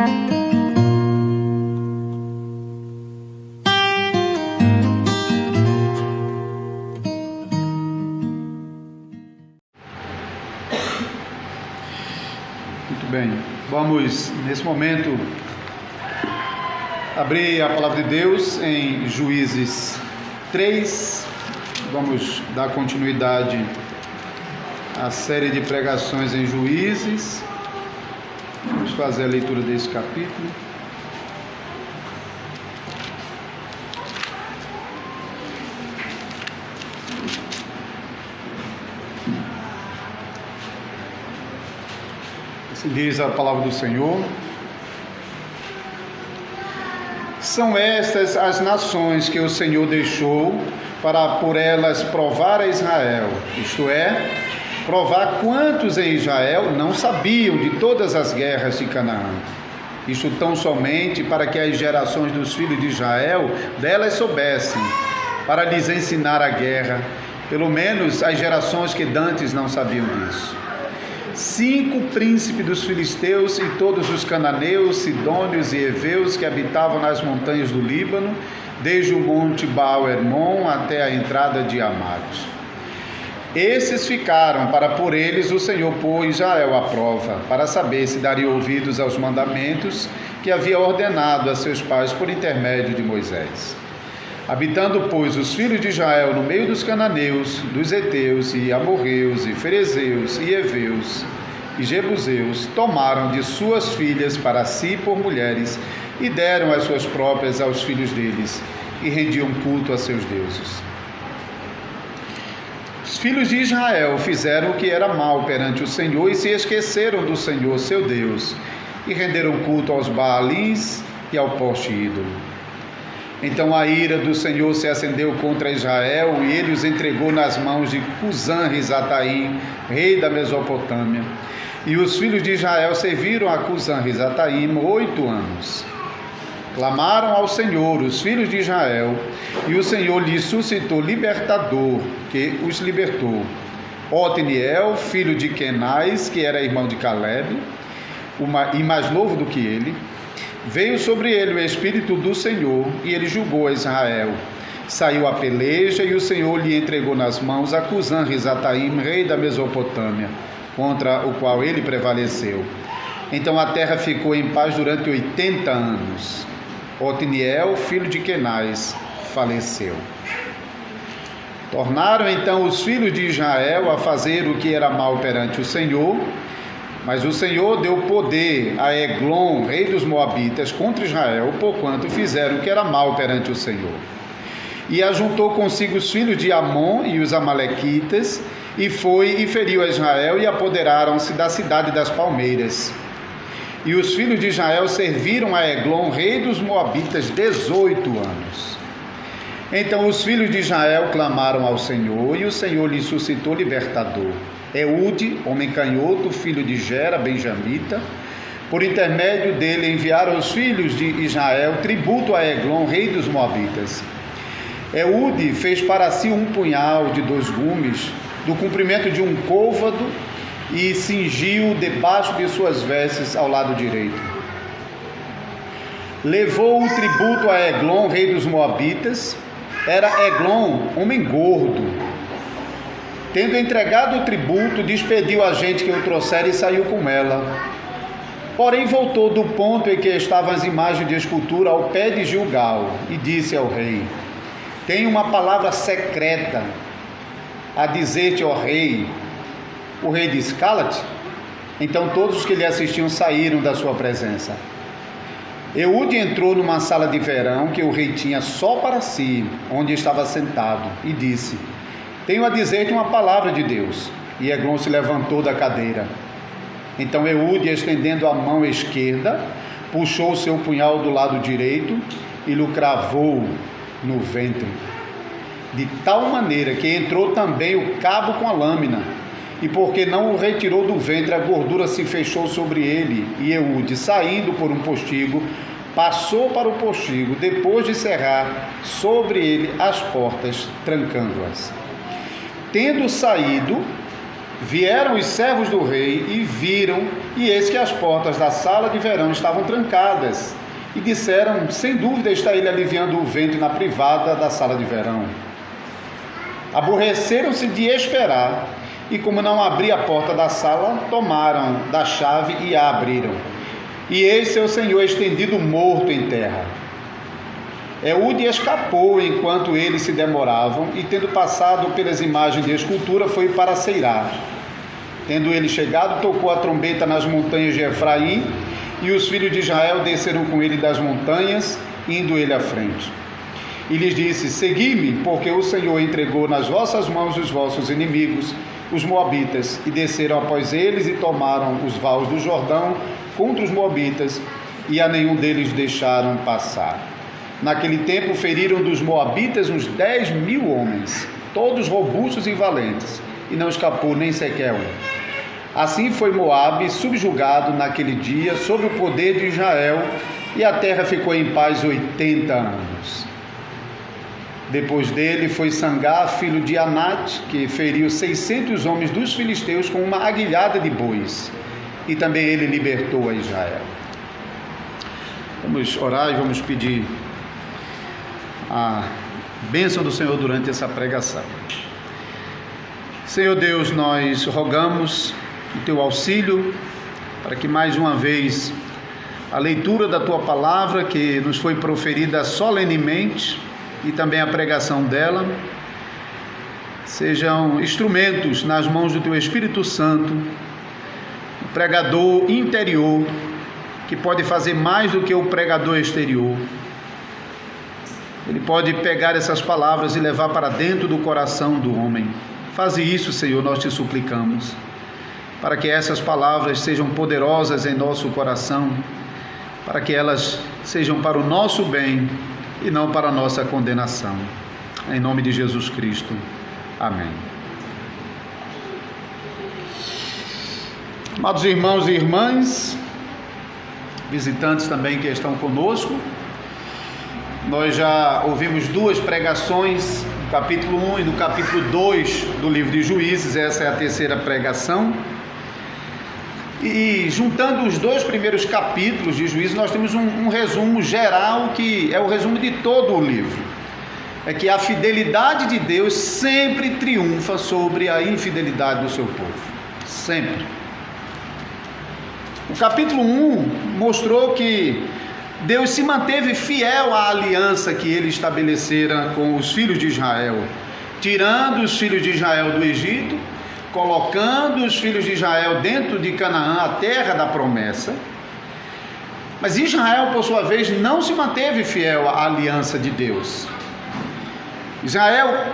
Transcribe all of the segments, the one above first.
Muito bem, vamos nesse momento abrir a palavra de Deus em Juízes 3, vamos dar continuidade à série de pregações em Juízes, vamos fazer a leitura desse capítulo. Diz a palavra do Senhor: são estas as nações que o Senhor deixou para por elas provar a Israel, isto é, provar quantos em Israel não sabiam de todas as guerras de Canaã. Isto tão somente para que as gerações dos filhos de Israel delas soubessem, para lhes ensinar a guerra, pelo menos as gerações que dantes não sabiam disso. 5 príncipes dos filisteus e todos os cananeus, sidônios e heveus que habitavam nas montanhas do Líbano, desde o monte Baal-Hermon até a entrada de Amados. Esses ficaram para por eles o Senhor pôr Israel à prova, para saber se daria ouvidos aos mandamentos que havia ordenado a seus pais por intermédio de Moisés. Habitando, pois, os filhos de Israel no meio dos cananeus, dos heteus e amorreus e ferezeus e heveus e jebuseus, tomaram de suas filhas para si por mulheres e deram as suas próprias aos filhos deles e rendiam culto a seus deuses. Os filhos de Israel fizeram o que era mal perante o Senhor e se esqueceram do Senhor seu Deus e renderam culto aos Baalins e ao poste ídolo. Então a ira do Senhor se acendeu contra Israel e ele os entregou nas mãos de Cusã-Risataim, rei da Mesopotâmia. E os filhos de Israel serviram a Cusã-Risataim 8 anos. Clamaram ao Senhor os filhos de Israel, e o Senhor lhes suscitou libertador, que os libertou. Otniel, filho de Kenaz, que era irmão de Caleb, e mais novo do que ele, veio sobre ele o Espírito do Senhor, e ele julgou a Israel. Saiu a peleja, e o Senhor lhe entregou nas mãos a Cusã-Risataim, rei da Mesopotâmia, contra o qual ele prevaleceu. Então a terra ficou em paz durante 80 anos. Otniel, filho de Kenaz, faleceu. Tornaram então os filhos de Israel a fazer o que era mal perante o Senhor, mas o Senhor deu poder a Eglon, rei dos Moabitas, contra Israel, porquanto fizeram o que era mal perante o Senhor. E ajuntou consigo os filhos de Amon e os amalequitas, e foi e feriu a Israel, e apoderaram-se da cidade das palmeiras. E os filhos de Israel serviram a Eglon, rei dos Moabitas, 18 anos. Então os filhos de Israel clamaram ao Senhor, e o Senhor lhes suscitou libertador. Eude, homem canhoto, filho de Gera, benjamita, por intermédio dele enviaram os filhos de Israel tributo a Eglon, rei dos Moabitas. Eude fez para si um punhal de 2 gumes, do comprimento de um côvado, e cingiu debaixo de suas vestes ao lado direito. Levou o tributo a Eglon, rei dos Moabitas. Era Eglon homem gordo. Tendo entregado o tributo, despediu a gente que o trouxera e saiu com ela. Porém voltou do ponto em que estavam as imagens de escultura ao pé de Gilgal e disse ao rei: tenho uma palavra secreta a dizer-te, ó rei. O rei disse: cala-te. Então todos os que lhe assistiam saíram da sua presença. Eude entrou numa sala de verão que o rei tinha só para si, onde estava sentado, e disse: tenho a dizer-te uma palavra de Deus. E Eglon se levantou da cadeira. Então Eude, estendendo a mão esquerda, puxou o seu punhal do lado direito e lhe cravou no ventre, de tal maneira que entrou também o cabo com a lâmina. E porque não o retirou do ventre, a gordura se fechou sobre ele. E Eude, saindo por um postigo, passou para o postigo, depois de cerrar sobre ele as portas, trancando-as. Tendo saído, Vieram os servos do rei e viram, e eis que as portas da sala de verão estavam trancadas. E disseram: sem dúvida está ele aliviando o vento na privada da sala de verão. Aborreceram-se de esperar, e como não abria a porta da sala, tomaram da chave e a abriram. E eis seu senhor estendido morto em terra. Eude escapou enquanto eles se demoravam, e tendo passado pelas imagens de escultura, foi para Seirá. Tendo ele chegado, tocou a trombeta nas montanhas de Efraim, e os filhos de Israel desceram com ele das montanhas, indo ele à frente. E lhes disse: segui-me, porque o Senhor entregou nas vossas mãos os vossos inimigos, os moabitas, e desceram após eles e tomaram os vales do Jordão contra os moabitas, e a nenhum deles deixaram passar. Naquele tempo feriram dos moabitas uns 10.000 homens, todos robustos e valentes, e não escapou nem sequer um. Assim foi Moabe subjugado naquele dia sob o poder de Israel, e a terra ficou em paz 80 anos. Depois dele foi Sangá, filho de Anate, que feriu 600 homens dos filisteus com uma aguilhada de bois, e também ele libertou a Israel. Vamos orar e vamos pedir a bênção do Senhor durante essa pregação. Senhor Deus, nós rogamos o teu auxílio para que mais uma vez a leitura da tua palavra, que nos foi proferida solenemente, e também a pregação dela, sejam instrumentos nas mãos do teu Espírito Santo, o pregador interior, que pode fazer mais do que o pregador exterior. Ele pode pegar essas palavras e levar para dentro do coração do homem. Faze isso, Senhor, nós te suplicamos, para que essas palavras sejam poderosas em nosso coração, para que elas sejam para o nosso bem e não para a nossa condenação. Em nome de Jesus Cristo. Amém. Amados irmãos e irmãs, visitantes também que estão conosco, nós já ouvimos duas pregações, no capítulo 1 e no capítulo 2 do livro de Juízes. Essa é a terceira pregação. E juntando os dois primeiros capítulos de Juízes, nós temos um resumo geral, que é o resumo de todo o livro. É que a fidelidade de Deus sempre triunfa sobre a infidelidade do seu povo. Sempre. O capítulo 1 mostrou que Deus se manteve fiel à aliança que ele estabelecera com os filhos de Israel, tirando os filhos de Israel do Egito, colocando os filhos de Israel dentro de Canaã, a terra da promessa. Mas Israel, por sua vez, não se manteve fiel à aliança de Deus. Israel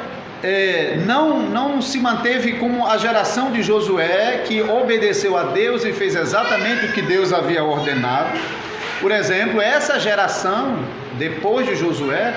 não se manteve como a geração de Josué, que obedeceu a Deus e fez exatamente o que Deus havia ordenado. Por exemplo, essa geração, depois de Josué,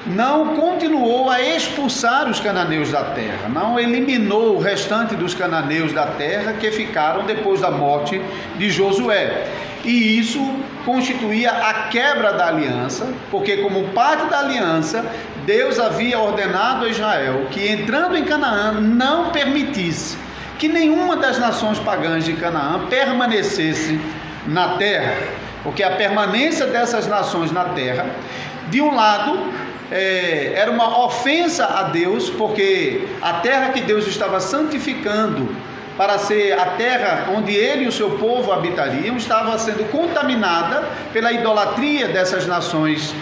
não continuou a expulsar os cananeus da terra, não eliminou o restante dos cananeus da terra que ficaram depois da morte de Josué. E isso constituía a quebra da aliança, porque como parte da aliança, Deus havia ordenado a Israel que, entrando em Canaã, não permitisse que nenhuma das nações pagãs de Canaã permanecesse na terra, porque a permanência dessas nações na terra, de um lado, era uma ofensa a Deus, porque a terra que Deus estava santificando para ser a terra onde ele e o seu povo habitariam, estava sendo contaminada pela idolatria dessas nações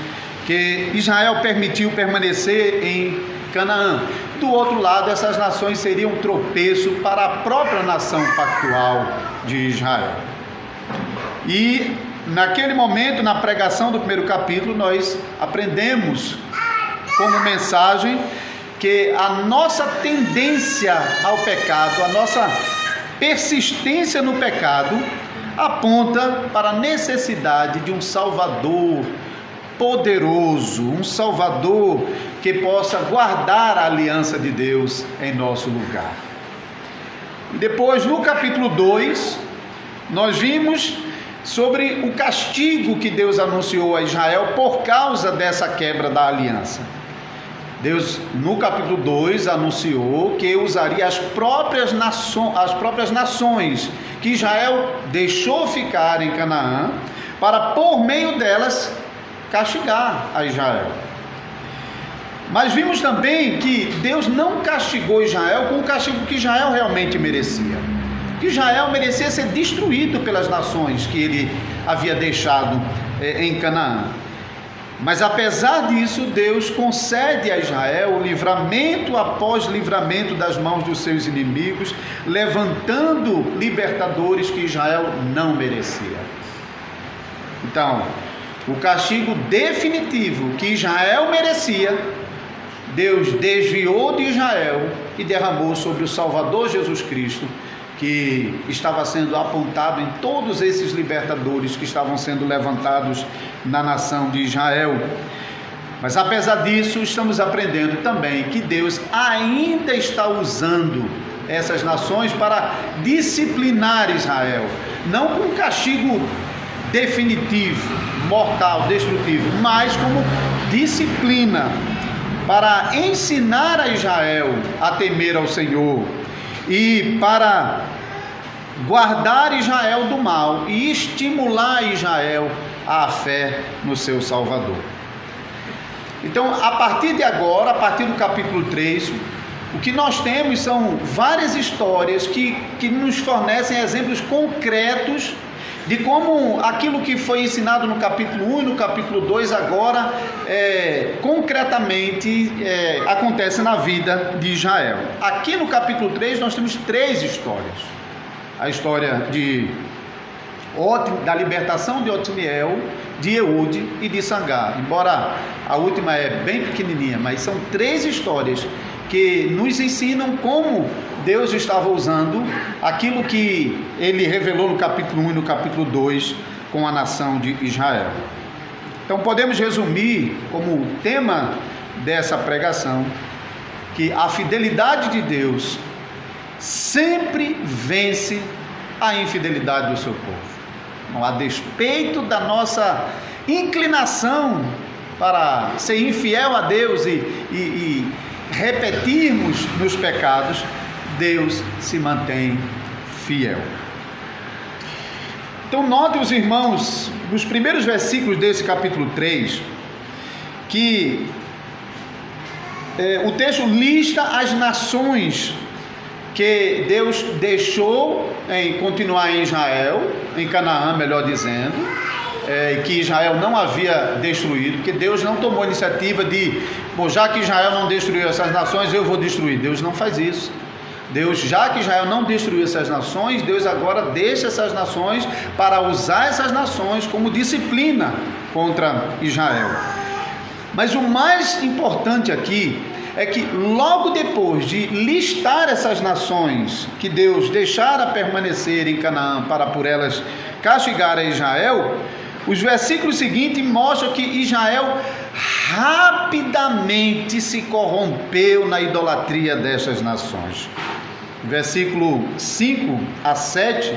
que Israel permitiu permanecer em Canaã. Do outro lado, essas nações seriam um tropeço para a própria nação pactual de Israel. E naquele momento, na pregação do primeiro capítulo, nós aprendemos como mensagem que a nossa tendência ao pecado, a nossa persistência no pecado, aponta para a necessidade de um Salvador poderoso, um Salvador que possa guardar a aliança de Deus em nosso lugar. E depois, no capítulo 2, nós vimos sobre o castigo que Deus anunciou a Israel por causa dessa quebra da aliança. Deus, no capítulo 2, anunciou que usaria as próprias nações que Israel deixou ficar em Canaã, para, por meio delas, castigar a Israel. Mas vimos também que Deus não castigou Israel com o castigo que Israel realmente merecia. Que Israel merecia ser destruído pelas nações que ele havia deixado em Canaã. Mas apesar disso, Deus concede a Israel livramento após livramento das mãos dos seus inimigos, levantando libertadores que Israel não merecia. Então, o castigo definitivo que Israel merecia, Deus desviou de Israel e derramou sobre o Salvador Jesus Cristo, que estava sendo apontado em todos esses libertadores que estavam sendo levantados na nação de Israel. Mas apesar disso, estamos aprendendo também que Deus ainda está usando essas nações para disciplinar Israel, não com um castigo definitivo, mortal, destrutivo, mas como disciplina, para ensinar a Israel a temer ao Senhor e para guardar Israel do mal e estimular Israel à fé no seu Salvador. Então, a partir de agora, a partir do capítulo 3, o que nós temos são várias histórias que nos fornecem exemplos concretos de como aquilo que foi ensinado no capítulo 1 e no capítulo 2 agora concretamente acontece na vida de Israel. Aqui no capítulo 3 nós temos 3 histórias. A história da libertação de Otniel, de Eude e de Sangar. Embora a última é bem pequenininha, mas são 3 histórias que nos ensinam como Deus estava usando aquilo que ele revelou no capítulo 1 e no capítulo 2 com a nação de Israel. Então podemos resumir como tema dessa pregação que a fidelidade de Deus sempre vence a infidelidade do seu povo. Não, a despeito da nossa inclinação para ser infiel a Deus e repetirmos nos pecados, Deus se mantém fiel. Então notem os irmãos, nos primeiros versículos desse capítulo 3, que o texto lista as nações que Deus deixou em continuar em Israel, em Canaã, melhor dizendo, que Israel não havia destruído, porque Deus não tomou a iniciativa de, já que Israel não destruiu essas nações, eu vou destruir. Deus não faz isso. Deus, já que Israel não destruiu essas nações, Deus agora deixa essas nações para usar essas nações como disciplina contra Israel. Mas o mais importante aqui é que logo depois de listar essas nações que Deus deixara permanecer em Canaã para por elas castigar a Israel, os versículos seguintes mostram que Israel rapidamente se corrompeu na idolatria dessas nações. Versículo 5 a 7,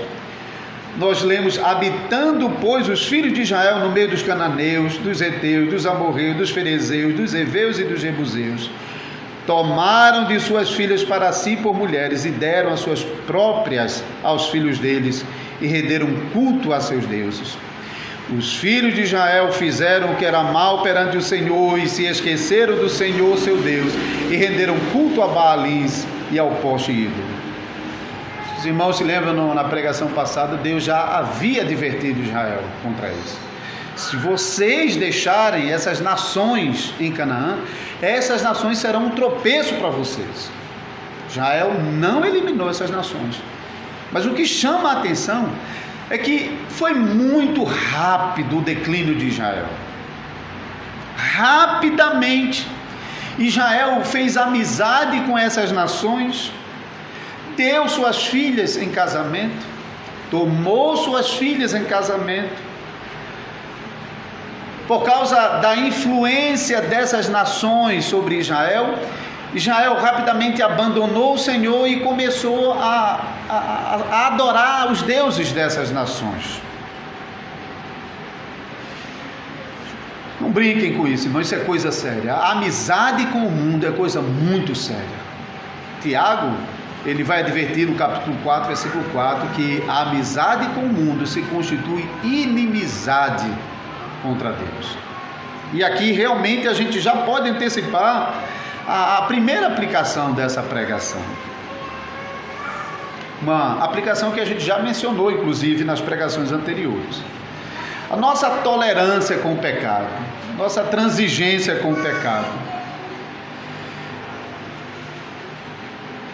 nós lemos: habitando, pois, os filhos de Israel no meio dos cananeus, dos heteus, dos amorreus, dos ferezeus, dos heveus e dos jebuseus, tomaram de suas filhas para si por mulheres e deram as suas próprias aos filhos deles e renderam culto a seus deuses. Os filhos de Israel fizeram o que era mal perante o Senhor e se esqueceram do Senhor seu Deus e renderam culto a Baalins e ao poste ídolo. Os irmãos se lembram, na pregação passada, Deus já havia advertido Israel contra isso. Se vocês deixarem essas nações em Canaã, essas nações serão um tropeço para vocês. Israel não eliminou essas nações. Mas o que chama a atenção é que foi muito rápido o declínio de Israel. Rapidamente, Israel fez amizade com essas nações, deu suas filhas em casamento, tomou suas filhas em casamento. Por causa da influência dessas nações sobre Israel, Israel rapidamente abandonou o Senhor e começou a adorar os deuses dessas nações. Não brinquem com isso, irmão, isso é coisa séria. A amizade com o mundo é coisa muito séria. Tiago, ele vai advertir no capítulo 4, versículo 4, que a amizade com o mundo se constitui inimizade contra Deus. E aqui realmente a gente já pode antecipar a primeira aplicação dessa pregação. Uma aplicação que a gente já mencionou, inclusive, nas pregações anteriores. A nossa tolerância com o pecado, nossa transigência com o pecado,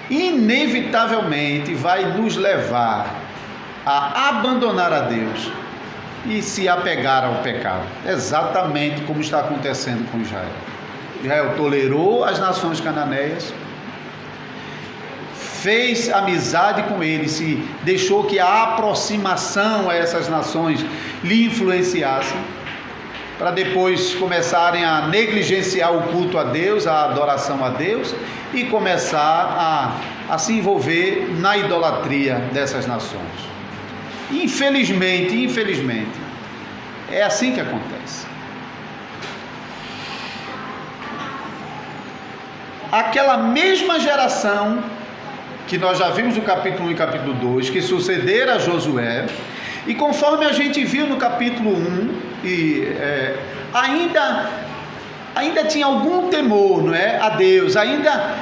inevitavelmente vai nos levar a abandonar a Deus e se apegar ao pecado, exatamente como está acontecendo com Israel. Israel tolerou as nações cananeias, fez amizade com eles, se deixou que a aproximação a essas nações lhe influenciasse, para depois começarem a negligenciar o culto a Deus, a adoração a Deus, e começar a se envolver na idolatria dessas nações. Infelizmente, é assim que acontece. Aquela mesma geração que nós já vimos no capítulo 1 e capítulo 2, que sucederam a Josué, e conforme a gente viu no capítulo 1, ainda tinha algum temor, não é, a Deus, ainda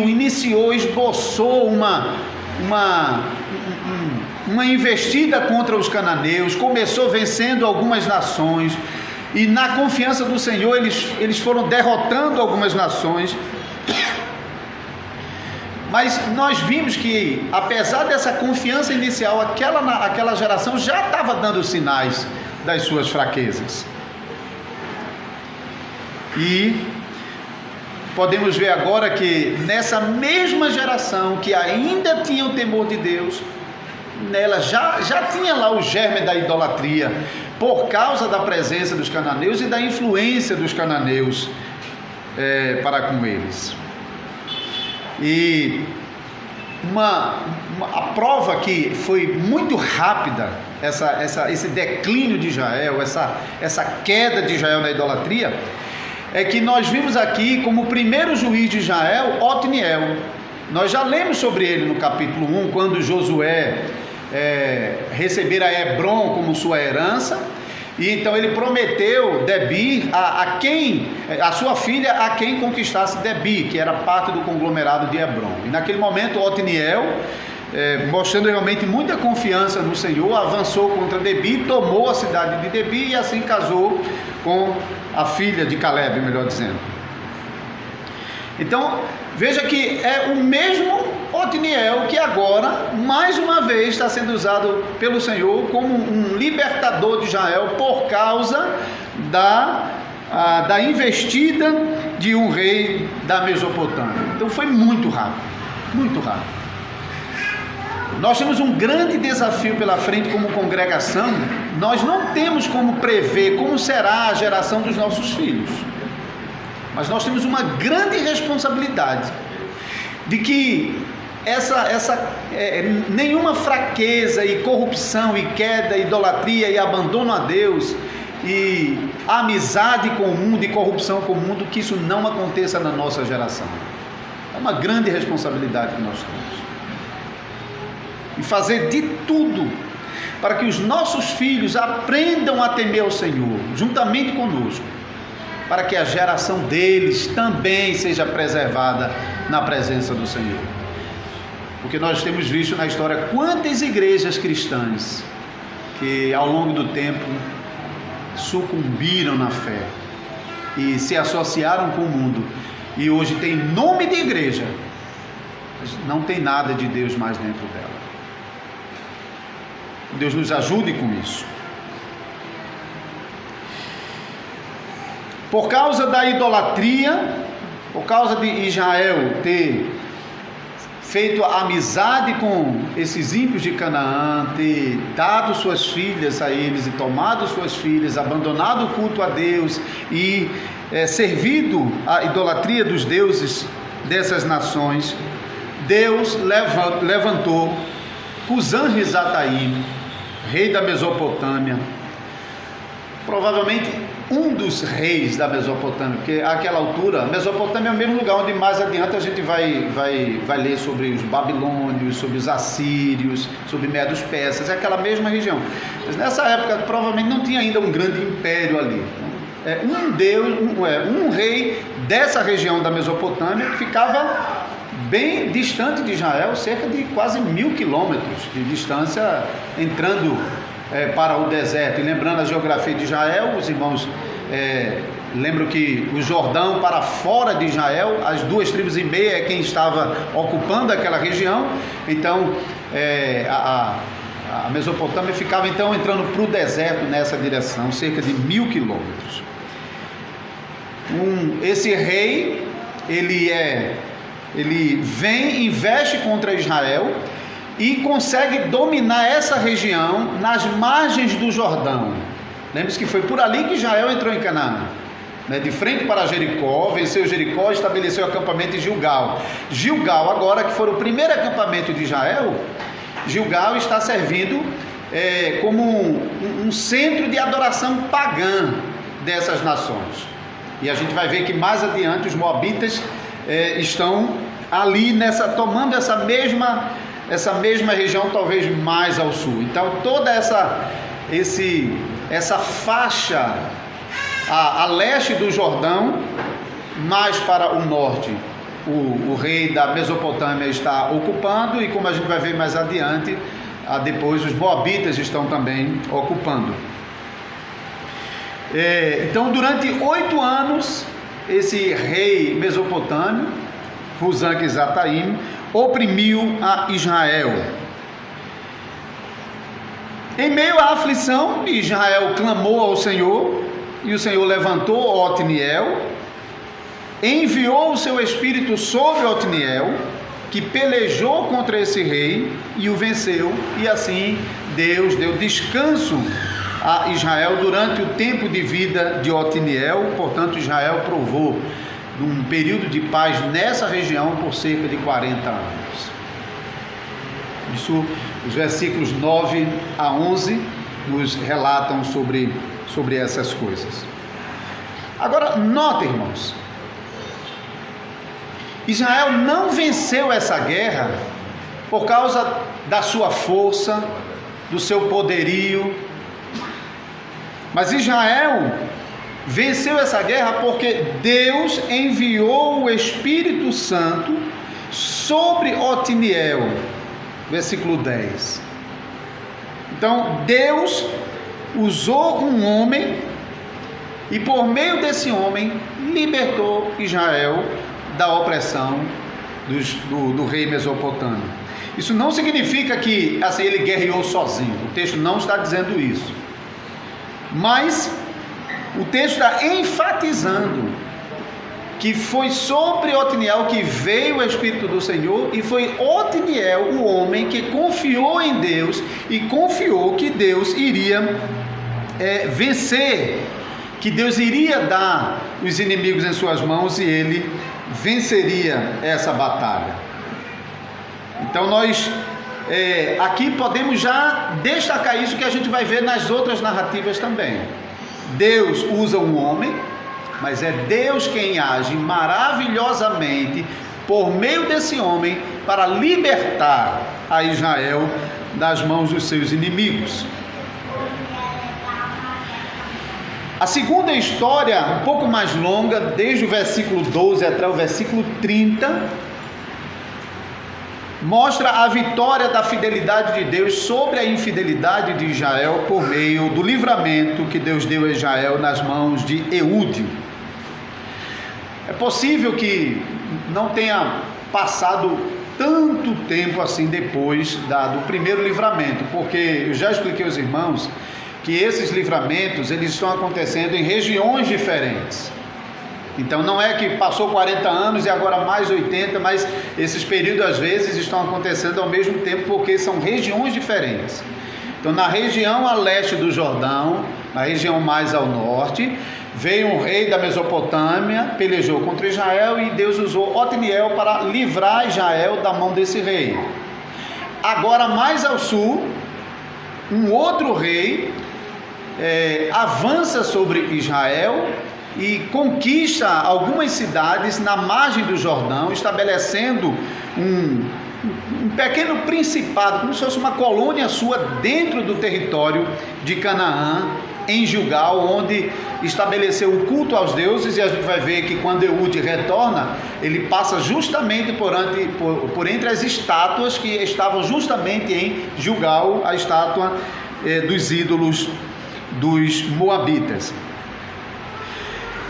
iniciou, esboçou uma investida contra os cananeus, começou vencendo algumas nações, e na confiança do Senhor eles foram derrotando algumas nações. Mas nós vimos que, apesar dessa confiança inicial, aquela geração já estava dando sinais das suas fraquezas. E podemos ver agora que nessa mesma geração que ainda tinha o temor de Deus, nela já tinha lá o germe da idolatria, por causa da presença dos cananeus e da influência dos cananeus para com eles. E a prova que foi muito rápida, esse declínio de Israel, essa queda de Israel na idolatria, é que nós vimos aqui como o primeiro juiz de Israel, Otniel. Nós já lemos sobre ele no capítulo 1, quando Josué recebera Hebrom como sua herança, e então ele prometeu Debir a sua filha, a quem conquistasse Debir, que era parte do conglomerado de Hebrom. E naquele momento Otniel, mostrando realmente muita confiança no Senhor, avançou contra Debir, tomou a cidade de Debir e assim casou com a filha de Caleb, melhor dizendo. Então, veja que é o mesmo Otniel que agora, mais uma vez, está sendo usado pelo Senhor como um libertador de Israel por causa da investida de um rei da Mesopotâmia. Então foi muito rápido, muito rápido. Nós temos um grande desafio pela frente como congregação. Nós não temos como prever como será a geração dos nossos filhos, mas nós temos uma grande responsabilidade de que nenhuma fraqueza e corrupção e queda, idolatria e abandono a Deus e amizade com o mundo e corrupção com o mundo, que isso não aconteça na nossa geração. É uma grande responsabilidade que nós temos. E fazer de tudo para que os nossos filhos aprendam a temer ao Senhor, juntamente conosco, para que a geração deles também seja preservada na presença do Senhor. Porque nós temos visto na história quantas igrejas cristãs que ao longo do tempo sucumbiram na fé e se associaram com o mundo e hoje tem nome de igreja, mas não tem nada de Deus mais dentro dela. Deus nos ajude com isso. Por causa da idolatria, por causa de Israel ter feito amizade com esses ímpios de Canaã, ter dado suas filhas a eles e tomado suas filhas, abandonado o culto a Deus e servido a idolatria dos deuses dessas nações, Deus levantou Cusã-Risataim, rei da Mesopotâmia, provavelmente um dos reis da Mesopotâmia, porque àquela altura, a Mesopotâmia é o mesmo lugar onde mais adiante a gente vai ler sobre os babilônios, sobre os assírios, sobre medos persas, é aquela mesma região. Mas nessa época provavelmente não tinha ainda um grande império ali. Um rei dessa região da Mesopotâmia que ficava bem distante de Israel, cerca de quase 1000 quilômetros de distância, entrando para o deserto. E lembrando a geografia de Israel, os irmãos lembram que o Jordão para fora de Israel, as 2,5 tribos é quem estava ocupando aquela região. Então a Mesopotâmia ficava então entrando para o deserto nessa direção, cerca de 1000 quilômetros. Esse rei, ele vem, investe contra Israel e consegue dominar essa região nas margens do Jordão. Lembre-se que foi por ali que Israel entrou em Canaã, de frente para Jericó, venceu Jericó e estabeleceu acampamento em Gilgal. Gilgal, agora que foi o primeiro acampamento de Israel, Gilgal está servindo como um centro de adoração pagã dessas nações. E a gente vai ver que mais adiante os moabitas estão ali tomando essa mesma região, talvez mais ao sul. Então toda essa faixa a leste do Jordão, mais para o norte, o rei da Mesopotâmia está ocupando, e como a gente vai ver mais adiante, depois os moabitas estão também ocupando. Então durante 8 anos esse rei mesopotâmio, Husam-Zataim, oprimiu a Israel. Em meio à aflição, Israel clamou ao Senhor, e o Senhor levantou Otniel, enviou o seu espírito sobre Otniel, que pelejou contra esse rei e o venceu, e assim Deus deu descanso a Israel durante o tempo de vida de Otniel. Portanto, Israel provou um período de paz nessa região por cerca de 40 anos. Isso, os versículos 9 a 11 nos relatam sobre essas coisas. Agora, notem, irmãos, Israel não venceu essa guerra por causa da sua força, do seu poderio, mas Israel venceu essa guerra porque Deus enviou o Espírito Santo sobre Otniel, versículo 10. Então Deus usou um homem, e por meio desse homem libertou Israel da opressão do rei mesopotâmio. Isso não significa que assim, ele guerreou sozinho, o texto não está dizendo isso, mas o texto está enfatizando que foi sobre Otniel que veio o Espírito do Senhor, e foi Otniel o homem que confiou em Deus e confiou que Deus iria vencer, que Deus iria dar os inimigos em suas mãos e ele venceria essa batalha. Então nós aqui podemos já destacar isso, que a gente vai ver nas outras narrativas também. Deus usa um homem, mas é Deus quem age maravilhosamente por meio desse homem para libertar a Israel das mãos dos seus inimigos. A segunda história, um pouco mais longa, desde o versículo 12 até o versículo 30, mostra a vitória da fidelidade de Deus sobre a infidelidade de Israel por meio do livramento que Deus deu a Israel nas mãos de Eude. É possível que não tenha passado tanto tempo assim depois do primeiro livramento, porque eu já expliquei aos irmãos que esses livramentos eles estão acontecendo em regiões diferentes. Então não é que passou 40 anos e agora mais 80, mas esses períodos às vezes estão acontecendo ao mesmo tempo, porque são regiões diferentes. Então na região a leste do Jordão, na região mais ao norte, veio um rei da Mesopotâmia, pelejou contra Israel, e Deus usou Otniel para livrar Israel da mão desse rei. Agora mais ao sul, um outro rei avança sobre Israel e conquista algumas cidades na margem do Jordão, estabelecendo um pequeno principado, como se fosse uma colônia sua dentro do território de Canaã, em Gilgal, onde estabeleceu o culto aos deuses. E a gente vai ver que quando Eude retorna, ele passa justamente por entre as estátuas que estavam justamente em Gilgal, a estátua dos ídolos dos moabitas.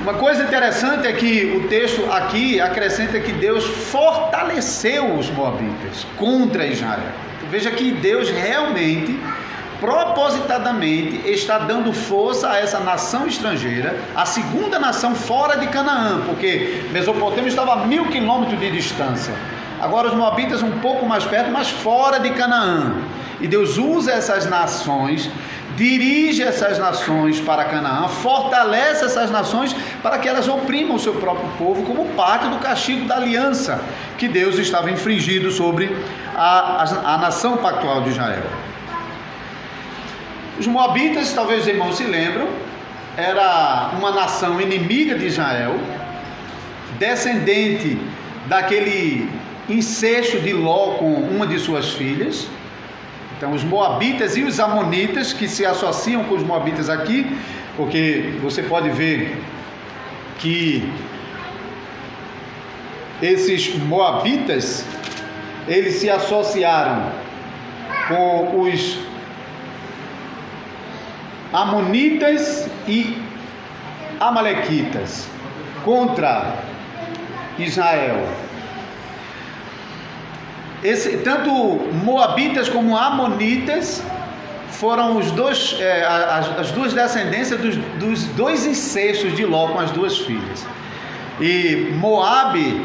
Uma coisa interessante é que o texto aqui acrescenta que Deus fortaleceu os moabitas contra Israel. Veja que Deus realmente, propositadamente, está dando força a essa nação estrangeira, a segunda nação fora de Canaã, porque Mesopotâmia estava a 1000 quilômetros de distância. Agora os moabitas um pouco mais perto, mas fora de Canaã. E Deus usa essas nações, dirige essas nações para Canaã, fortalece essas nações para que elas oprimam o seu próprio povo, como parte do castigo da aliança que Deus estava infringindo sobre a nação pactual de Israel. Os moabitas, talvez os irmãos se lembram, era uma nação inimiga de Israel, descendente daquele incesto de Ló com uma de suas filhas. Então os moabitas e os amonitas, que se associam com os moabitas aqui, porque você pode ver que esses moabitas, eles se associaram com os amonitas e amalequitas contra Israel. Tanto moabitas como amonitas foram as duas descendências dos dois incestos de Ló com as duas filhas. E Moabe,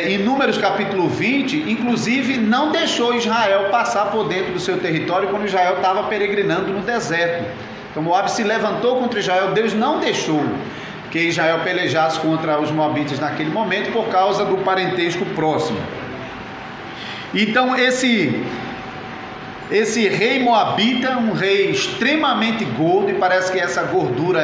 em Números capítulo 20, inclusive não deixou Israel passar por dentro do seu território quando Israel estava peregrinando no deserto. Então Moabe se levantou contra Israel, Deus não deixou que Israel pelejasse contra os moabitas naquele momento por causa do parentesco próximo. Então esse rei moabita, um rei extremamente gordo, e parece que essa gordura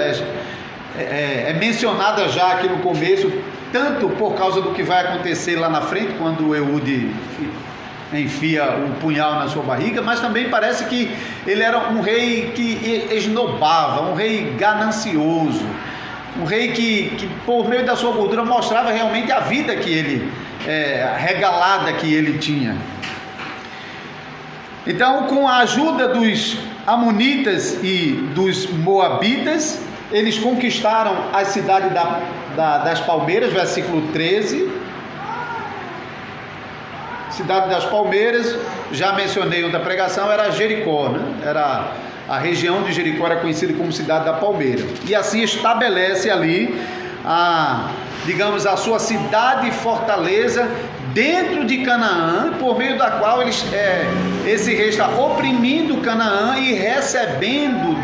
é mencionada já aqui no começo, tanto por causa do que vai acontecer lá na frente, quando Eude enfia um punhal na sua barriga, mas também parece que ele era um rei que esnobava, um rei ganancioso, um rei que por meio da sua gordura mostrava realmente a vida que ele regalada que ele tinha. Então, com a ajuda dos amonitas e dos moabitas, eles conquistaram a cidade das palmeiras, versículo 13. Cidade das palmeiras, já mencionei outra pregação, era Jericó, né? Era a região de Jericó, era conhecida como cidade da palmeira. E assim estabelece ali a sua cidade e fortaleza dentro de Canaã, por meio da qual esse rei está oprimindo Canaã e recebendo,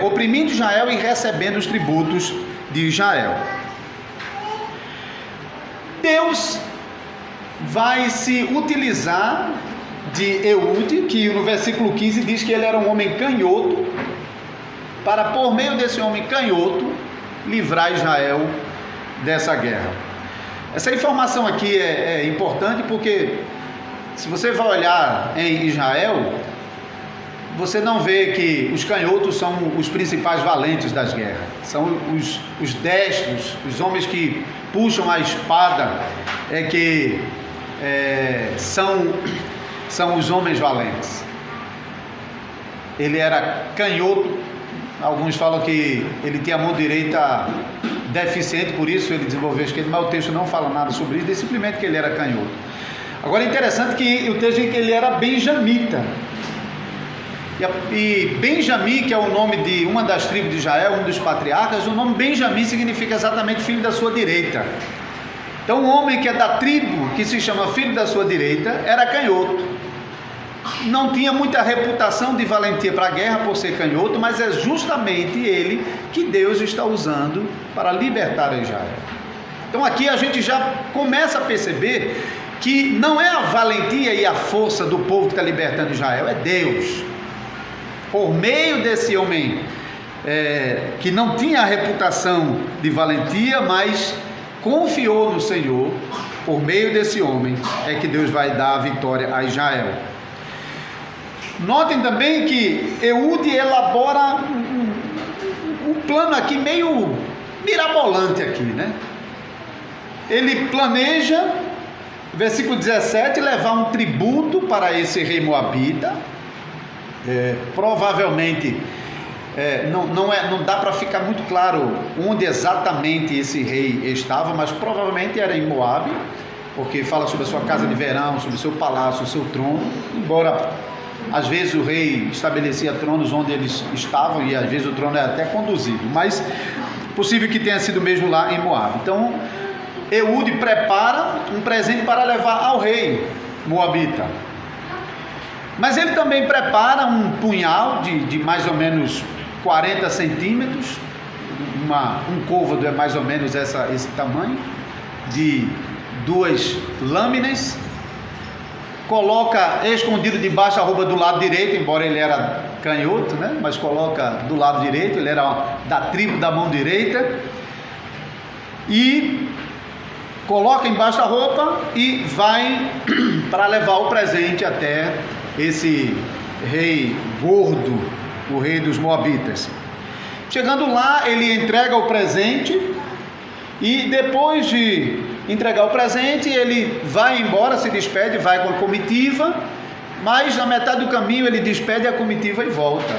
oprimindo Israel e recebendo os tributos de Israel. Deus vai se utilizar de Eude, que no versículo 15 diz que ele era um homem canhoto, para por meio desse homem canhoto livrar Israel dessa guerra. Essa informação aqui é importante porque se você vai olhar em Israel, você não vê que os canhotos são os principais valentes das guerras, são os destros, os homens que puxam a espada, são os homens valentes. Ele era canhoto, alguns falam que ele tinha a mão direita deficiente, por isso ele desenvolveu a esquerda, mas o texto não fala nada sobre isso, diz simplesmente que ele era canhoto. Agora é interessante que o texto diz que ele era benjamita. E Benjamim, que é o nome de uma das tribos de Israel, um dos patriarcas, o nome Benjamim significa exatamente filho da sua direita. Então um homem que é da tribo, que se chama filho da sua direita, era canhoto. Não tinha muita reputação de valentia para a guerra por ser canhoto, mas é justamente ele que Deus está usando para libertar Israel. Então aqui a gente já começa a perceber que não é a valentia e a força do povo que está libertando Israel, é Deus. por meio desse homem que não tinha a reputação de valentia, mas confiou no Senhor, por meio desse homem é que Deus vai dar a vitória a Israel. Notem também que Eude elabora um plano aqui meio mirabolante aqui, né? Ele planeja, versículo 17, levar um tributo para esse rei moabita. Provavelmente não dá para ficar muito claro onde exatamente esse rei estava, mas provavelmente era em Moabe, porque fala sobre a sua casa de verão, sobre o seu palácio, o seu trono, embora às vezes o rei estabelecia tronos onde eles estavam, e às vezes o trono era até conduzido, mas possível que tenha sido mesmo lá em Moabe. Então Eude prepara um presente para levar ao rei moabita, mas ele também prepara um punhal de mais ou menos 40 centímetros, um côvado é mais ou menos esse tamanho, de 2 lâminas, coloca escondido debaixo da roupa do lado direito, embora ele era canhoto, né? Mas coloca do lado direito, ele era da tribo da mão direita, e coloca embaixo da roupa e vai para levar o presente até esse rei gordo, o rei dos moabitas. Chegando lá, ele entrega o presente, e depois de entregar o presente, ele vai embora, se despede, vai com a comitiva, mas na metade do caminho ele despede a comitiva e volta,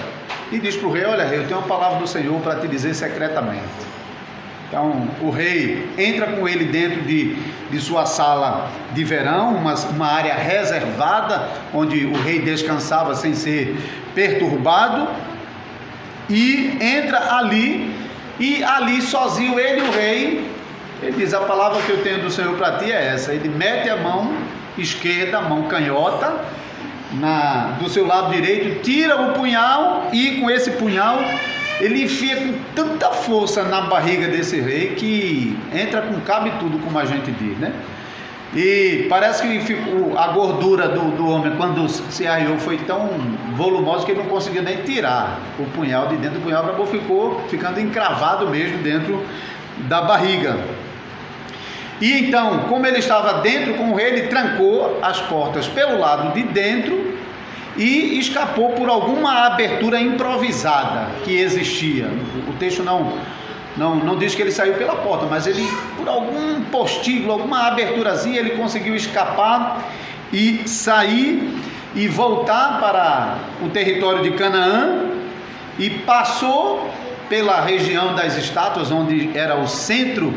e diz para o rei: olha, rei, eu tenho uma palavra do Senhor para te dizer secretamente. Então o rei entra com ele dentro de sua sala de verão, uma área reservada, onde o rei descansava sem ser perturbado, e entra ali, e ali sozinho ele e o rei, ele diz: a palavra que eu tenho do Senhor para ti é essa. Ele mete a mão esquerda, a mão canhota, do seu lado direito, tira o punhal, e com esse punhal ele enfia com tanta força na barriga desse rei que entra com cabe tudo, como a gente diz, né? E parece que a gordura do homem, quando se arriou, foi tão volumosa que ele não conseguiu nem tirar o punhal de dentro do punhal, acabou ficando encravado mesmo dentro da barriga. E então, como ele estava dentro com o rei, ele trancou as portas pelo lado de dentro e escapou por alguma abertura improvisada que existia. O texto não diz que ele saiu pela porta, mas ele, por algum postíbulo, alguma aberturazinha, ele conseguiu escapar e sair e voltar para o território de Canaã, e passou pela região das estátuas, onde era o centro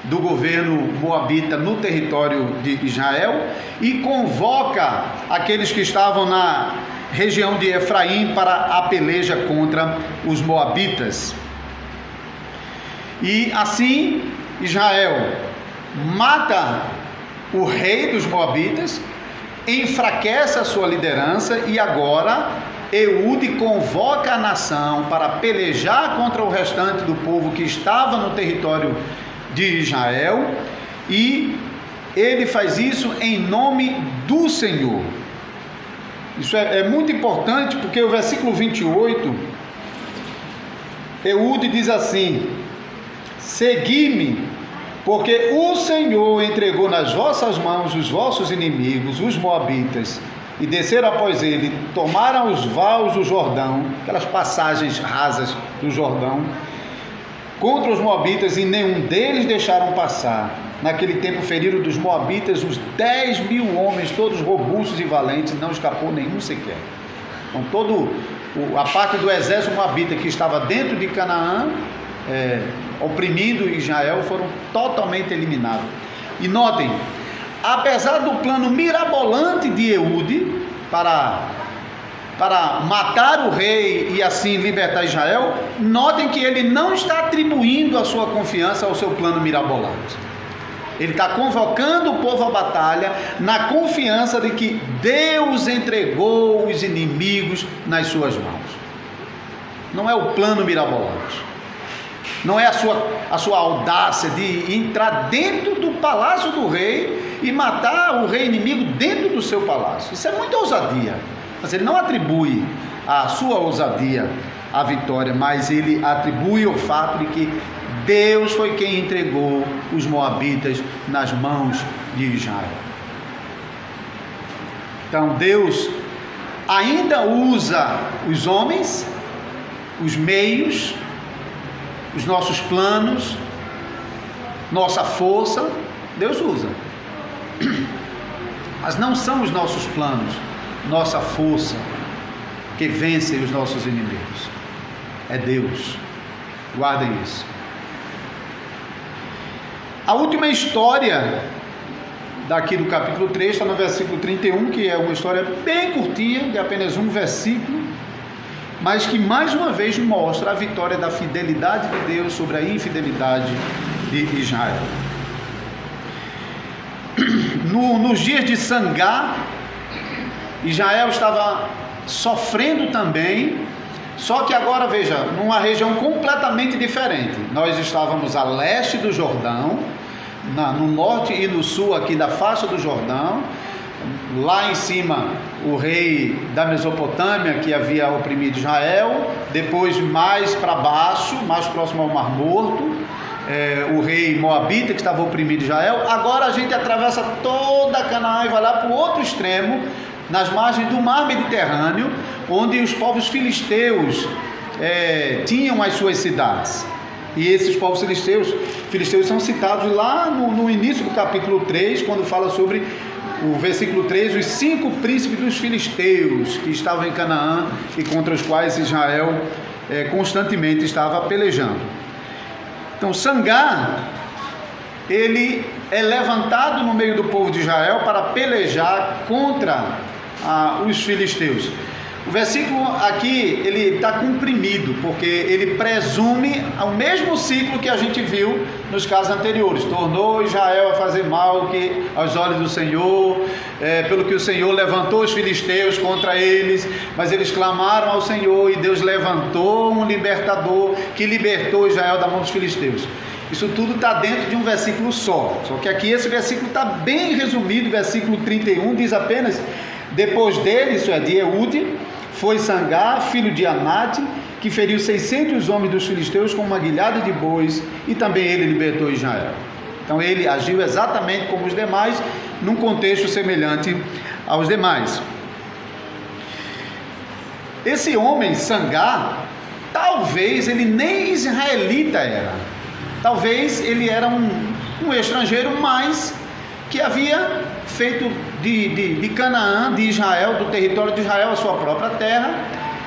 do governo moabita no território de Israel, e convoca aqueles que estavam na região de Efraim para a peleja contra os moabitas. E assim Israel mata o rei dos moabitas, enfraquece a sua liderança, e agora Eude convoca a nação para pelejar contra o restante do povo que estava no território de Israel, e ele faz isso em nome do Senhor. Isso é muito importante, porque o versículo 28, Eude diz assim: segui-me, porque o Senhor entregou nas vossas mãos os vossos inimigos, os moabitas, e desceram após ele, tomaram os vales do Jordão, aquelas passagens rasas do Jordão, contra os moabitas, e nenhum deles deixaram passar. Naquele tempo feriram dos moabitas uns 10.000 homens, todos robustos e valentes, não escapou nenhum sequer. Então a parte do exército moabita que estava dentro de Canaã, oprimindo Israel, foram totalmente eliminados. E notem, apesar do plano mirabolante de Eude para matar o rei e assim libertar Israel, notem que ele não está atribuindo a sua confiança ao seu plano mirabolante. Ele está convocando o povo à batalha na confiança de que Deus entregou os inimigos nas suas mãos. Não é o plano mirabolante, não é a sua audácia de entrar dentro do palácio do rei e matar o rei inimigo dentro do seu palácio. Isso é muita ousadia. Mas ele não atribui a sua ousadia à vitória, mas ele atribui o fato de que Deus foi quem entregou os moabitas nas mãos de Israel. Então Deus ainda usa os homens, os meios, os nossos planos, nossa força, Deus usa. Mas não são os nossos planos, nossa força, que vencem os nossos inimigos. É Deus. Guardem isso. A última história daqui do capítulo 3 está no versículo 31, que é uma história bem curtinha, de apenas um versículo, mas que mais uma vez mostra a vitória da fidelidade de Deus sobre a infidelidade de Israel. Nos dias de Sangá, Israel estava sofrendo também, só que agora veja, numa região completamente diferente. Nós estávamos a leste do Jordão, no norte e no sul aqui da faixa do Jordão. Lá em cima o rei da Mesopotâmia, que havia oprimido Israel. Depois mais para baixo, mais próximo ao Mar Morto, o rei Moabita, que estava oprimindo Israel. Agora a gente atravessa toda Canaã e vai lá para o outro extremo, nas margens do mar Mediterrâneo, onde os povos filisteus tinham as suas cidades. E esses povos filisteus são citados lá no início do capítulo 3, quando fala sobre o versículo 3, os 5 príncipes dos filisteus que estavam em Canaã e contra os quais Israel constantemente estava pelejando. Então Sangá, ele é levantado no meio do povo de Israel para pelejar contra os filisteus. O versículo aqui, ele está comprimido, porque ele presume o mesmo ciclo que a gente viu nos casos anteriores. Tornou Israel a fazer mal aos olhos do Senhor, pelo que o Senhor levantou os filisteus contra eles, mas eles clamaram ao Senhor e Deus levantou um libertador que libertou Israel da mão dos filisteus. Isso tudo está dentro de um versículo só que aqui esse versículo está bem resumido. Versículo 31 diz apenas: depois dele, isso é, de Eude, foi Sangá, filho de Anate, que feriu 600 homens dos filisteus com uma guilhada de bois, e também ele libertou Israel. Então ele agiu exatamente como os demais, num contexto semelhante aos demais. Esse homem, Sangá, talvez ele nem israelita era. Talvez ele era um estrangeiro, mas que havia feito de Canaã, de Israel, do território de Israel, a sua própria terra,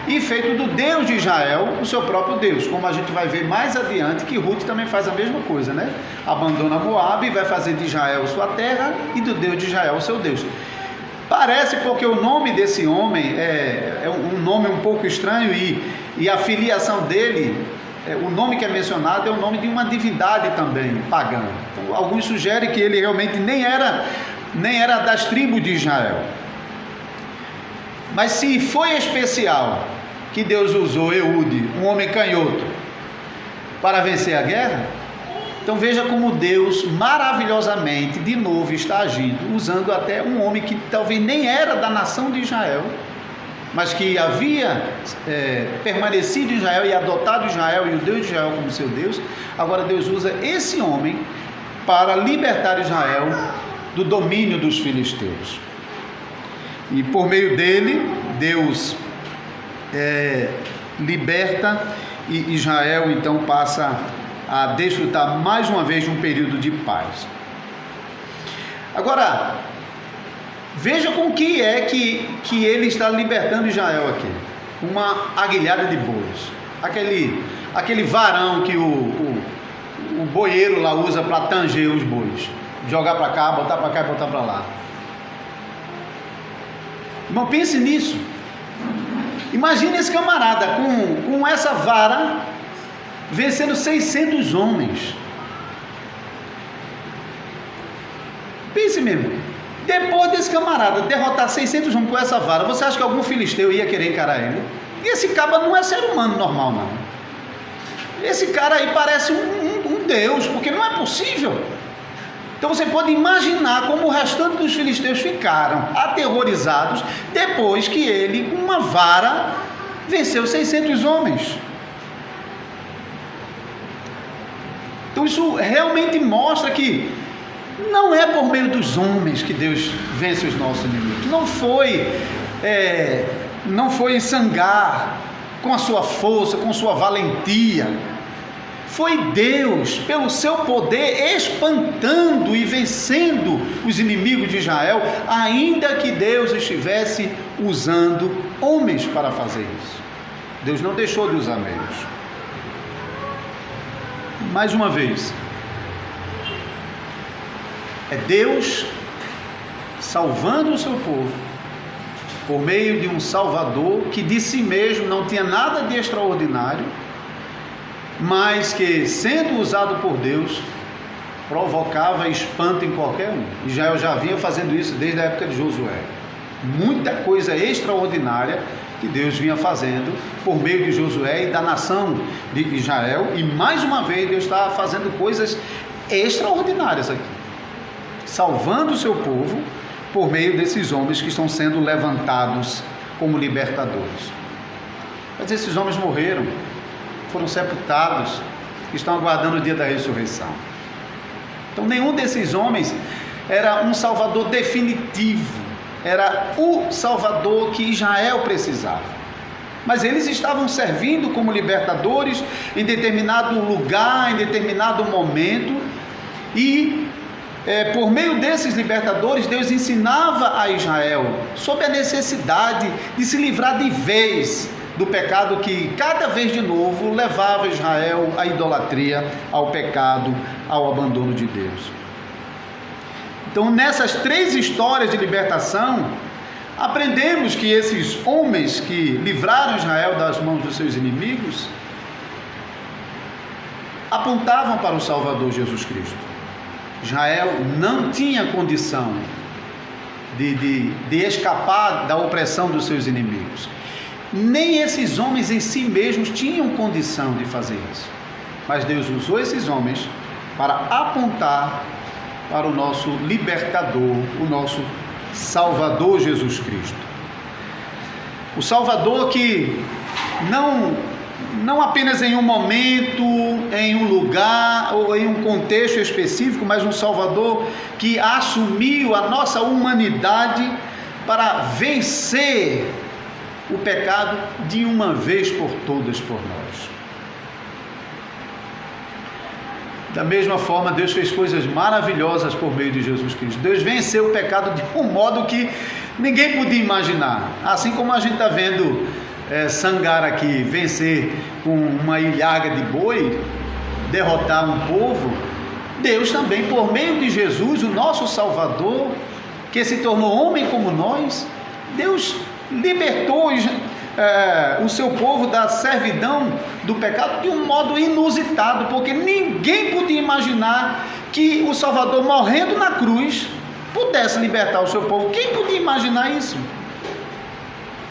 e feito do Deus de Israel o seu próprio Deus, como a gente vai ver mais adiante que Ruth também faz a mesma coisa, né? Abandona Moabe e vai fazer de Israel sua terra e do Deus de Israel o seu Deus. Parece, porque o nome desse homem é um nome um pouco estranho, e a filiação dele, o nome que é mencionado é o nome de uma divindade também pagã. Então, alguns sugerem que ele realmente nem era das tribos de Israel. Mas se foi especial que Deus usou Eude, um homem canhoto, para vencer a guerra, então veja como Deus maravilhosamente de novo está agindo, usando até um homem que talvez nem era da nação de Israel, mas que havia permanecido em Israel e adotado Israel e o Deus de Israel como seu Deus. Agora Deus usa esse homem para libertar Israel do domínio dos filisteus. E por meio dele, Deus liberta, e Israel então passa a desfrutar mais uma vez de um período de paz. Agora, veja com que é que ele está libertando Israel aqui. Uma aguilhada de bois. Aquele varão que o boieiro lá usa para tanger os bois. Jogar para cá, botar para cá e botar para lá. Irmão, pense nisso. Imagine esse camarada com essa vara vencendo 600 homens. Pense mesmo. Depois desse camarada derrotar 600 homens com essa vara, você acha que algum filisteu ia querer encarar ele? E esse caba não é ser humano normal, não. Esse cara aí parece um deus, porque não é possível. Então você pode imaginar como o restante dos filisteus ficaram aterrorizados depois que ele, com uma vara, venceu 600 homens. Então isso realmente mostra que não é por meio dos homens que Deus vence os nossos inimigos. Não foi em sangar, com a sua força, com sua valentia. Foi Deus, pelo seu poder, espantando e vencendo os inimigos de Israel, ainda que Deus estivesse usando homens para fazer isso. Deus não deixou de usar meios. Mais uma vez, é Deus salvando o seu povo por meio de um Salvador que de si mesmo não tinha nada de extraordinário, mas que, sendo usado por Deus, provocava espanto em qualquer um. Israel já vinha fazendo isso desde a época de Josué. Muita coisa extraordinária que Deus vinha fazendo por meio de Josué e da nação de Israel, e mais uma vez Deus está fazendo coisas extraordinárias aqui, salvando o seu povo por meio desses homens que estão sendo levantados como libertadores. Mas esses homens morreram, foram sepultados, estão aguardando o dia da ressurreição. Então nenhum desses homens era um salvador definitivo, era o salvador que Israel precisava. Mas eles estavam servindo como libertadores em determinado lugar, em determinado momento, e por meio desses libertadores, Deus ensinava a Israel sobre a necessidade de se livrar de vez do pecado que cada vez de novo levava Israel à idolatria, ao pecado, ao abandono de Deus. Então, nessas 3 histórias de libertação, aprendemos que esses homens que livraram Israel das mãos dos seus inimigos apontavam para o Salvador Jesus Cristo. Israel não tinha condição de escapar da opressão dos seus inimigos. Nem esses homens em si mesmos tinham condição de fazer isso. Mas Deus usou esses homens para apontar para o nosso libertador, o nosso Salvador Jesus Cristo. O Salvador que não apenas em um momento, em um lugar ou em um contexto específico, mas um Salvador que assumiu a nossa humanidade para vencer o pecado de uma vez por todas por nós. Da mesma forma, Deus fez coisas maravilhosas por meio de Jesus Cristo. Deus venceu o pecado de um modo que ninguém podia imaginar. Assim como a gente está vendo Sangar aqui vencer com uma ilhaga de boi, derrotar um povo, Deus também, por meio de Jesus, o nosso Salvador, que se tornou homem como nós, Deus libertou o seu povo da servidão do pecado de um modo inusitado, porque ninguém podia imaginar que o Salvador, morrendo na cruz, pudesse libertar o seu povo. Quem podia imaginar isso?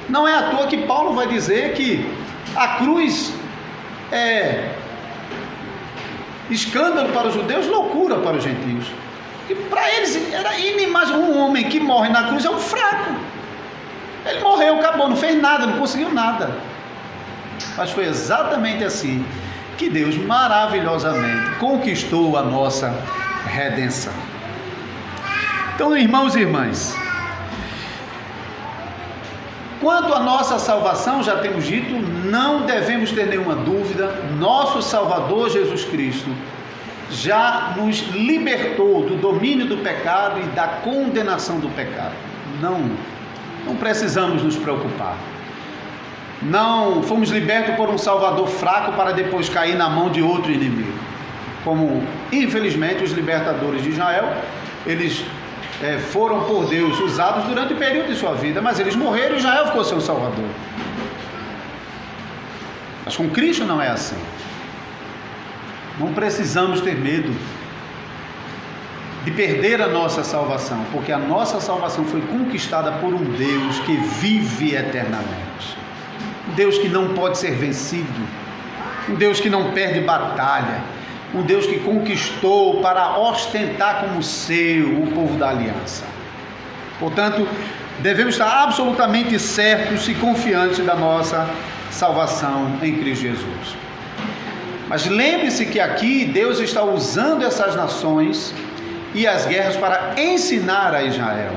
Não é à toa que Paulo vai dizer que a cruz é escândalo para os judeus, loucura para os gentios. E para eles era inimaginável. Um homem que morre na cruz é um fraco. Ele morreu, acabou, não fez nada, não conseguiu nada. Mas foi exatamente assim que Deus maravilhosamente conquistou a nossa redenção. Então, irmãos e irmãs, quanto à nossa salvação, já temos dito, não devemos ter nenhuma dúvida, nosso Salvador Jesus Cristo já nos libertou do domínio do pecado e da condenação do pecado. Não precisamos nos preocupar. Não fomos libertos por um Salvador fraco para depois cair na mão de outro inimigo. Como, infelizmente, os libertadores de Israel, eles foram por Deus usados durante o período de sua vida, mas eles morreram e Israel ficou sem o Salvador. Mas com Cristo não é assim. Não precisamos ter medo de perder a nossa salvação, porque a nossa salvação foi conquistada por um Deus que vive eternamente, um Deus que não pode ser vencido, um Deus que não perde batalha, um Deus que conquistou para ostentar como seu o povo da aliança. Portanto, devemos estar absolutamente certos e confiantes da nossa salvação em Cristo Jesus. Mas lembre-se que aqui Deus está usando essas nações e as guerras para ensinar a Israel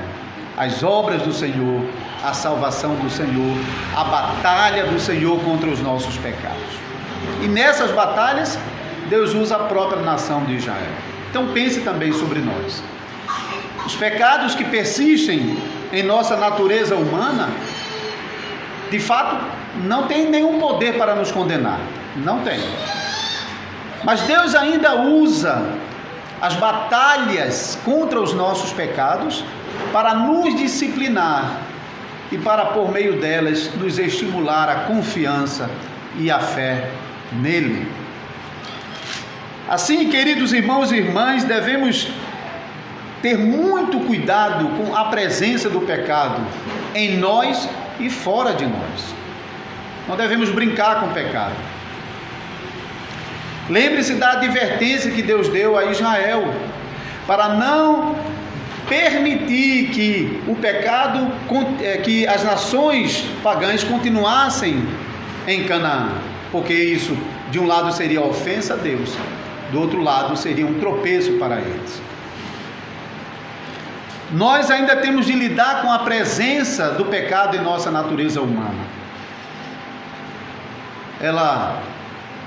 as obras do Senhor, a salvação do Senhor, a batalha do Senhor contra os nossos pecados. E nessas batalhas, Deus usa a própria nação de Israel. Então pense também sobre nós. Os pecados que persistem em nossa natureza humana, de fato, não tem nenhum poder para nos condenar. Não tem. Mas Deus ainda usa as batalhas contra os nossos pecados para nos disciplinar e para, por meio delas, nos estimular a confiança e a fé nele. Assim, queridos irmãos e irmãs, devemos ter muito cuidado com a presença do pecado em nós e fora de nós. Não devemos brincar com o pecado. Lembre-se da advertência que Deus deu a Israel, para não permitir que o pecado, que as nações pagãs continuassem em Canaã, porque isso, de um lado, seria ofensa a Deus, do outro lado, seria um tropeço para eles. Nós ainda temos de lidar com a presença do pecado em nossa natureza humana. Ela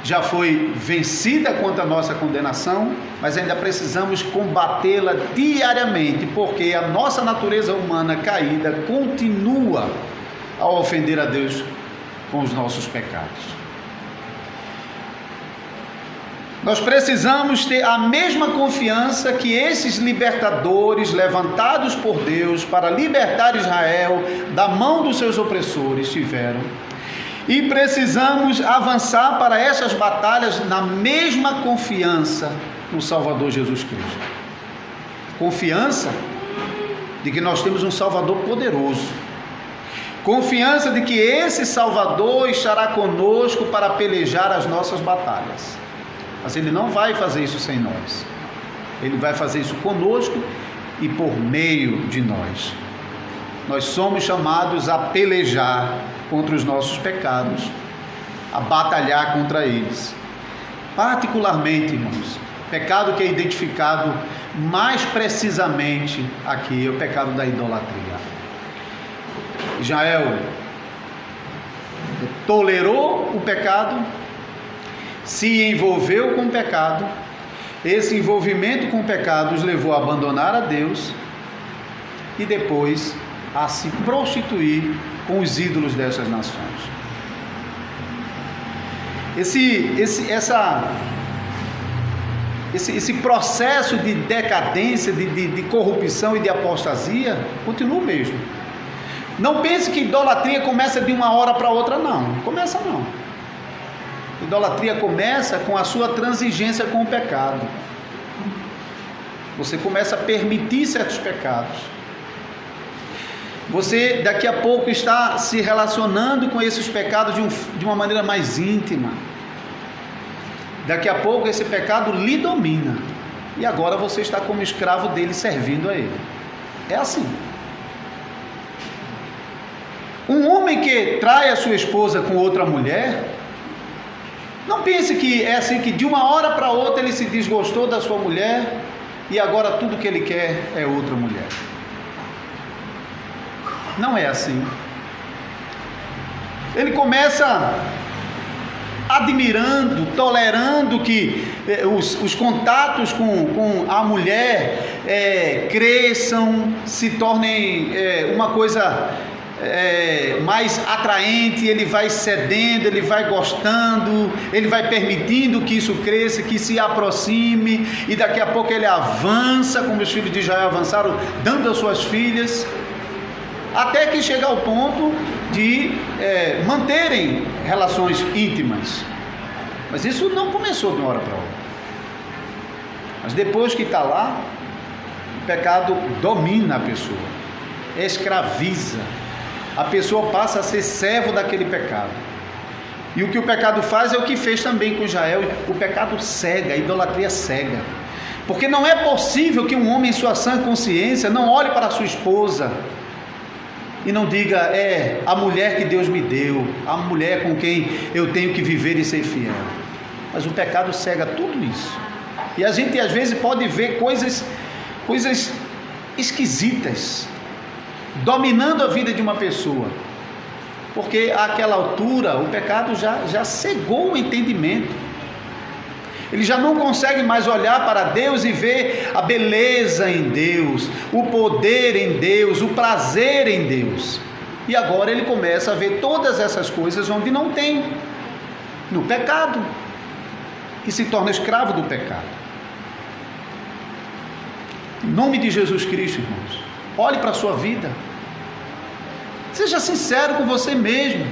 já foi vencida quanto à nossa condenação, mas ainda precisamos combatê-la diariamente, porque a nossa natureza humana caída continua a ofender a Deus com os nossos pecados. Nós precisamos ter a mesma confiança que esses libertadores levantados por Deus para libertar Israel da mão dos seus opressores tiveram. E precisamos avançar para essas batalhas na mesma confiança no Salvador Jesus Cristo. Confiança de que nós temos um Salvador poderoso. Confiança de que esse Salvador estará conosco para pelejar as nossas batalhas. Mas Ele não vai fazer isso sem nós. Ele vai fazer isso conosco e por meio de nós. Nós somos chamados a pelejar contra os nossos pecados, a batalhar contra eles. Particularmente, irmãos, pecado que é identificado mais precisamente aqui é o pecado da idolatria. Israel tolerou o pecado, se envolveu com o pecado, esse envolvimento com o pecado os levou a abandonar a Deus e depois a se prostituir com os ídolos dessas nações. Esse processo de decadência, de corrupção e de apostasia continua o mesmo. Não pense que idolatria começa de uma hora para outra, não. Começa não. Idolatria começa com a sua transigência com o pecado. Você começa a permitir certos pecados. Você daqui a pouco está se relacionando com esses pecados de uma maneira mais íntima. Daqui a pouco esse pecado lhe domina. E agora você está como escravo dele, servindo a ele. É assim. Um homem que trai a sua esposa com outra mulher, não pense que é assim, que de uma hora para outra ele se desgostou da sua mulher e agora tudo que ele quer é outra mulher. Não é assim. Ele começa admirando, tolerando que os contatos com a mulher cresçam, se tornem uma coisa mais atraente. Ele vai cedendo, ele vai gostando, ele vai permitindo que isso cresça, que se aproxime, e daqui a pouco ele avança, como os filhos de Israel avançaram, dando as suas filhas, até que chega ao ponto de manterem relações íntimas. Mas isso não começou de uma hora para outra. Mas depois que está lá, o pecado domina a pessoa, escraviza. A pessoa passa a ser servo daquele pecado. E o que o pecado faz é o que fez também com Israel. O pecado cega, a idolatria cega. Porque não é possível que um homem em sua sã consciência não olhe para a sua esposa e não diga: é a mulher que Deus me deu, a mulher com quem eu tenho que viver e ser fiel. Mas o pecado cega tudo isso. E a gente às vezes pode ver coisas esquisitas dominando a vida de uma pessoa, porque àquela altura o pecado já cegou o entendimento. Ele já não consegue mais olhar para Deus e ver a beleza em Deus, o poder em Deus, o prazer em Deus. E agora ele começa a ver todas essas coisas onde não tem, no pecado, que se torna escravo do pecado. Em nome de Jesus Cristo, irmãos, olhe para a sua vida. Seja sincero com você mesmo.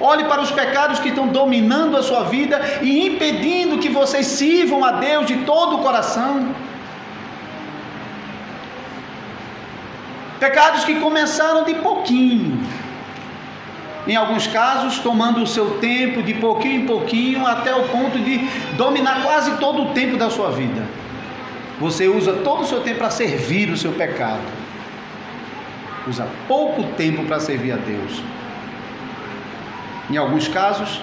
Olhe para os pecados que estão dominando a sua vida e impedindo que vocês sirvam a Deus de todo o coração. Pecados que começaram de pouquinho. Em alguns casos, tomando o seu tempo de pouquinho em pouquinho, até o ponto de dominar quase todo o tempo da sua vida. Você usa todo o seu tempo para servir o seu pecado. Usa pouco tempo para servir a Deus. Em alguns casos,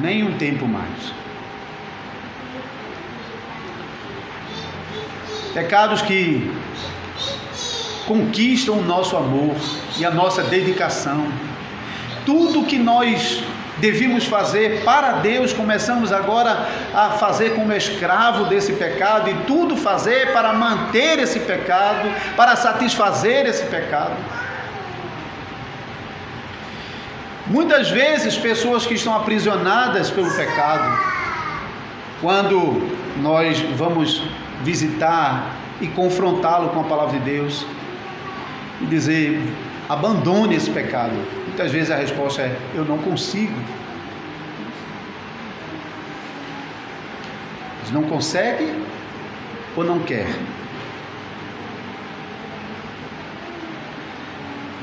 nem um tempo mais. Pecados que conquistam o nosso amor e a nossa dedicação. Tudo que nós devíamos fazer para Deus, começamos agora a fazer como escravo desse pecado, e tudo fazer para manter esse pecado, para satisfazer esse pecado. Muitas vezes, pessoas que estão aprisionadas pelo pecado, quando nós vamos visitar e confrontá-lo com a palavra de Deus e dizer: abandone esse pecado, muitas vezes a resposta é: eu não consigo. Eles não conseguem ou não quer.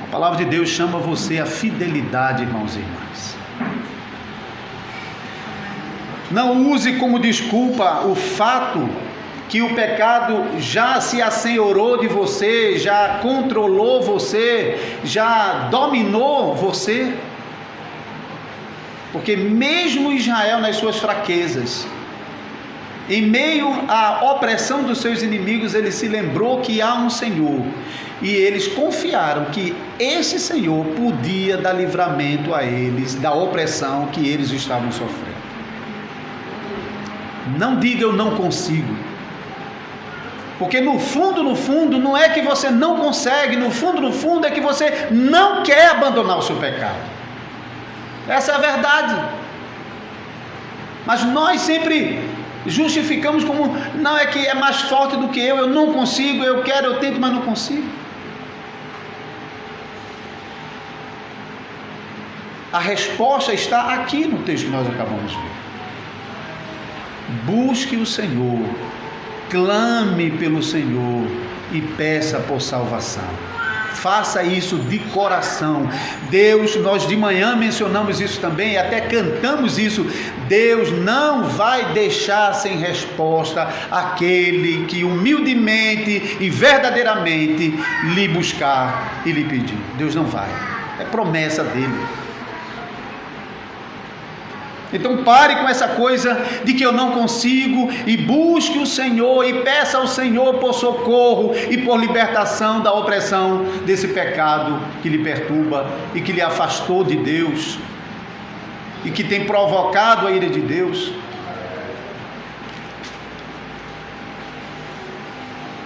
A palavra de Deus chama você à fidelidade, irmãos e irmãs. Não use como desculpa o fato que o pecado já se assenhorou de você, já controlou você, já dominou você. Porque mesmo Israel, nas suas fraquezas, em meio à opressão dos seus inimigos, ele se lembrou que há um Senhor, e eles confiaram que esse Senhor podia dar livramento a eles da opressão que eles estavam sofrendo. Não diga eu não consigo, porque no fundo, não é que você não consegue, no fundo é que você não quer abandonar o seu pecado. Essa é a verdade. Mas nós sempre justificamos como: não, é que é mais forte do que eu não consigo, eu quero, eu tento, mas não consigo. A resposta está aqui no texto que nós acabamos de ver. Busque o Senhor, clame pelo Senhor e peça por salvação. Faça isso de coração. Deus, nós de manhã mencionamos isso também, até cantamos isso: Deus não vai deixar sem resposta aquele que humildemente e verdadeiramente lhe buscar e lhe pedir. Deus não vai, é promessa dele. Então pare com essa coisa de que eu não consigo, e busque o Senhor e peça ao Senhor por socorro e por libertação da opressão desse pecado que lhe perturba e que lhe afastou de Deus e que tem provocado a ira de Deus.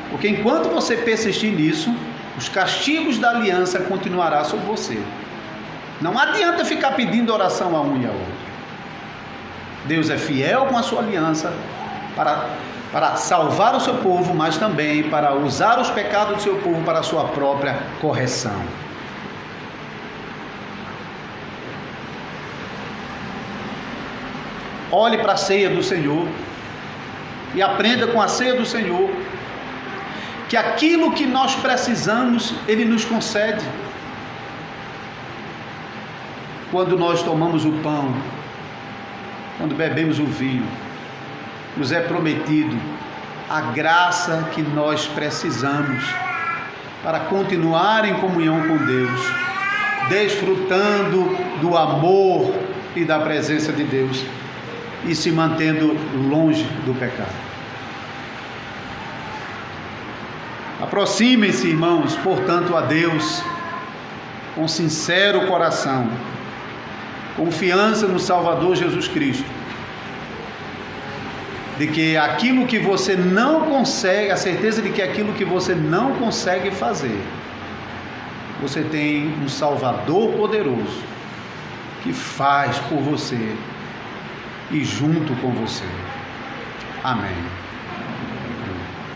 Porque enquanto você persistir nisso, os castigos da aliança continuarão sobre você. Não adianta ficar pedindo oração a um e a outro. Deus é fiel com a sua aliança para salvar o seu povo, mas também para usar os pecados do seu povo para a sua própria correção. Olhe para a ceia do Senhor e aprenda com a ceia do Senhor que aquilo que nós precisamos, Ele nos concede. quando nós tomamos o pão, quando bebemos o vinho, nos é prometido a graça que nós precisamos para continuar em comunhão com Deus, desfrutando do amor e da presença de Deus e se mantendo longe do pecado. Aproximem-se, irmãos, portanto, a Deus com sincero coração, confiança no Salvador Jesus Cristo, de que aquilo que você não consegue, a certeza de que aquilo que você não consegue fazer, você tem um Salvador poderoso que faz por você e junto com você. Amém.